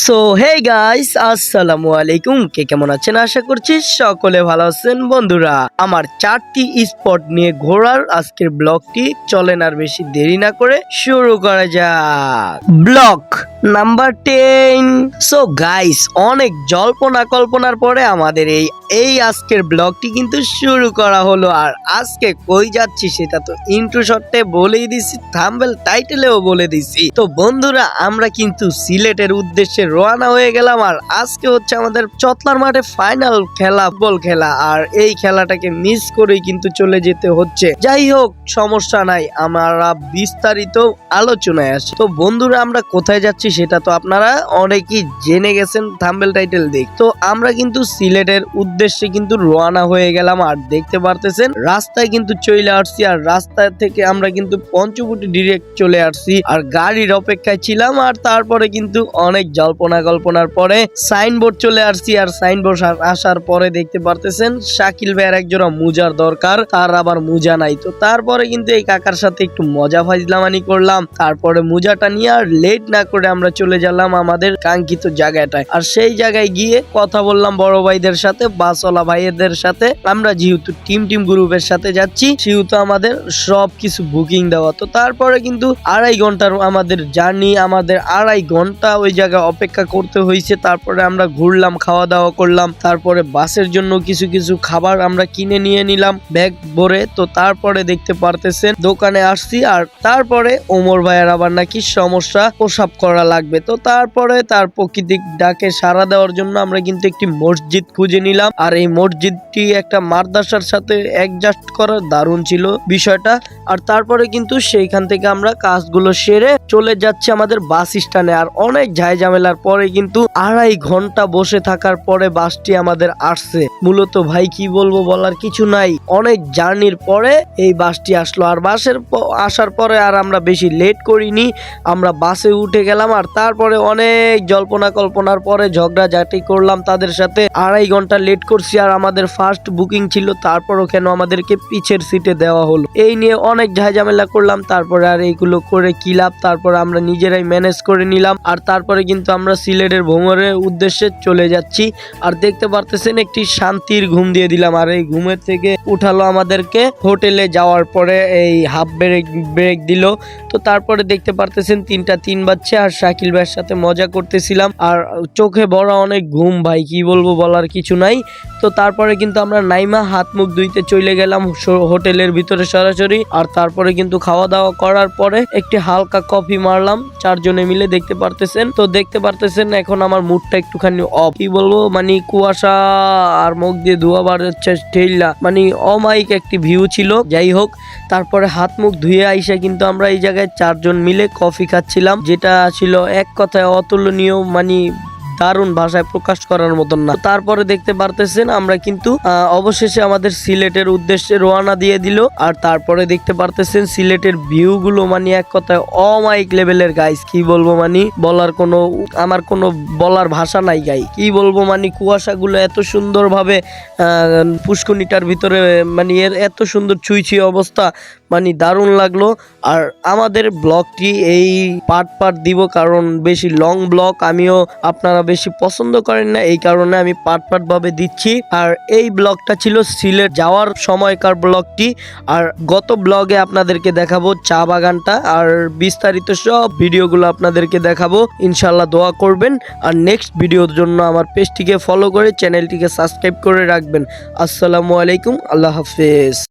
So hey guys, আসসালামু আলাইকুম। কে কেমন আছেন? আশা করছি সকলে ভালো আছেন। বন্ধুরা, আমার 4টি স্পট নিয়ে ঘোরার আজকের ব্লগটি চলেন আর বেশি দেরি না করে শুরু করা যাক। Blog number 10। সো গাইস, অনেক জল্পনা কল্পনার পরে আমাদের এই আজকের ব্লগটি কিন্তু শুরু করা হলো। আর আজকে কই যাচ্ছি সেটা তো ইন্ট্রো শর্টে বলেই দিছি, থাম্বনেল টাইটেলেও বলে দিছি। তো বন্ধুরা, আমরা কিন্তু সিলেটের উদ্দেশ্যে রওনা হয়ে গেলাম। আর আজকে হচ্ছে আমাদের চতলার মাঠে ফাইনাল খেলা, ফুটবল খেলা। আর এই খেলাটাকে মিস করেই কিন্তু চলে যেতে হচ্ছে। যাই হোক, সমস্যা নাই, আমরা বিস্তারিত আলোচনায় আসি। তো বন্ধুরা, আমরা কোথায় যাচ্ছি সেটা তো আপনারা অনেকেই জেনে গেছেন থাম্বনেল টাইটেল দেখ। তো আমরা কিন্তু সিলেটের উদ্দেশ্যে কিন্তু রওনা হয়ে গেলাম। আর দেখতে পারতেছেন রাস্তায় কিন্তু চলে আসছি। আর রাস্তা থেকে আমরা কিন্তু পঞ্চবটি ডিরেক্ট চলে আসছি। আর গাড়ির অপেক্ষায় ছিলাম। আর তারপরে কিন্তু অনেক জল্পনা কল্পনার পরে সাইনবোর্ড চলে আসছি। আর সাইনবোর্ড আসার পরে দেখতে পারতেছেন শাকিল ভাইয়ের একজোড়া মোজার দরকার, তার আবার মোজা নাই। তো তারপরে কিন্তু এই কাকার সাথে একটু মজা ফাজলামানি করলাম। তারপরে মোজাটা নিয়ে আর লেট না করে আমরা চলে গেলাম আমাদের কাঙ্ক্ষিত জায়গাটায়। আর সেই জায়গায় গিয়ে কথা বললাম বড় ভাইদের সাথে, বাসওয়ালা ভাইদের সাথে। আমরা যেহেতু টিম গ্রুপের সাথে যাচ্ছি সেহেতু আমাদের সবকিছু বুকিং দেওয়া। তো তারপরে কিন্তু 2.5 ঘন্টার আমাদের জার্নি, আমাদের 2.5 ঘন্টা ওই জায়গায় অপেক্ষা করতে হয়েছে। তারপরে আমরা ঘুরলাম, খাওয়া দাওয়া করলাম। তারপরে বাসের জন্য কিছু খাবার আমরা কিনে নিয়ে নিলাম ব্যাগ ভরে। তো তারপরে দেখতে পারতেছেন দোকানে আসছি। আর তারপরে ওমর ভাইয়ের আবার নাকি সমস্যা, প্রসাব করা লাগবে। তো তারপরে তার প্রকৃতিক ডাকে সাড়া দেওয়ার জন্য আমরা কিন্তু একটি মসজিদ খুঁজে নিলাম। আর এই মসজিদটি একটা মাদ্রাসার সাথে অ্যাডজাস্ট করা দারুণ ছিল বিষয়টা। আর তারপরে কিন্তু সেইখান থেকে আমরা কাজগুলো সেরে চলে যাচ্ছি আমাদের বাস স্ট্যান্ডে। আর অনেক ঝামেলার পরে কিন্তু 2.5 ঘন্টা বসে থাকার পরে বাসটি আমাদের আসছে। মূলত ভাই কি বলবো, বলার কিছু নাই। অনেক জার্নির পরে এই বাসটি আসলো। আর বাসের আসার পরে আর আমরা বেশি লেট করিনি, আমরা বাসে উঠে গেলাম। আর তারপরে অনেক জল্পনা কল্পনার পরে ঝগড়াঝাটি করলাম তাদের সাথে। 2.5 ঘন্টা লেট করছি। আর আমাদের ফার্স্ট বুকিং ছিল, তারপরও কেন আমাদেরকে পিছের সিটে দেওয়া হলো, এই নিয়ে অনেক ঝামেলা করলাম। তারপরে আর এইগুলো করে কি লাভ, তারপরে আমরা নিজেরাই ম্যানেজ করে নিলাম। আর তারপরে কিন্তু আমরা সিলেটের ভ্রমণের উদ্দেশ্যে চলে যাচ্ছি। আর দেখতে পারতেছেন একটি শান্তির ঘুম দিয়ে দিলাম। আর এই ঘুমের থেকে উঠালো আমাদেরকে হোটেলে যাওয়ার পরে, এই হাফ ব্রেক দিল। তো তারপরে দেখতে পারতেছেন 3:03 বাজছে। আর শাকিল ভাইয়ের সাথে মজা করতেছিলাম। আর চোখে ভরা অনেক ঘুম, ভাই কি বলবো, বলার কিছু নাই। তো তারপরে কিন্তু আমরা নাইমা হাত মুখ ধুইতে চলে গেলাম হোটেলের ভিতরে সরাসরি। আর তারপরে কিন্তু খাওয়া দাওয়া করার পরে একটি হালকা কফি মারলাম 4 জনে মিলে। দেখতে পারতেছেন এখন আমার মুডটা একটুখানি অফ, কি বলবো, মানে কুয়াশা আর মুখ দিয়ে ধোয়া বার হচ্ছে, ঠেলা মানে অমাইক একটি ভিউ ছিল। যাই হোক, তারপরে হাত মুখ ধুয়ে আইসা কিন্তু আমরা এই জায়গায় 4 জন মিলে কফি খাচ্ছিলাম, যেটা ছিল এক কথায় অতুলনীয়, মানে দারুণ, ভাষায় প্রকাশ করার মতন না। তারপরে দেখতে পারতেছেন আমরা কিন্তু অবশেষে আমাদের সিলেটের উদ্দেশ্যে রওনা দিয়ে দিল। আর তারপরে দেখতে পারতেছেন সিলেটের ভিউ গুলো মানে এক কথায় অমাইক লেভেলের গাইস, কি বলবো, মানে আমার কোনো বলার ভাষা নাই গাই, কি বলবো, মানে কুয়াশাগুলো এত সুন্দর ভাবে পুষ্কনিটার ভিতরে, মানে এর এত সুন্দর ছুঁইছি অবস্থা, মানে দারুণ লাগলো। আর আমাদের ব্লগটি এই পার্ট দিব, কারণ বেশি লং ব্লগ আমিও আপনারা বেশি পছন্দ করেন না, এই কারণে আমি পার্ট ভাবে দিচ্ছি। আর এই ব্লগটা ছিল সিলেট যাওয়ার সময়কার ব্লগটি। আর গত ব্লগে আপনাদেরকে দেখাবো চা বাগানটা, আর বিস্তারিত সব ভিডিওগুলো আপনাদেরকে দেখাবো। ইনশাল্লাহ দোয়া করবেন। আর নেক্সট ভিডিওর জন্য আমার পেজটিকে ফলো করে চ্যানেলটিকে সাবস্ক্রাইব করে রাখবেন। আসসালামু আলাইকুম, আল্লাহ হাফেজ।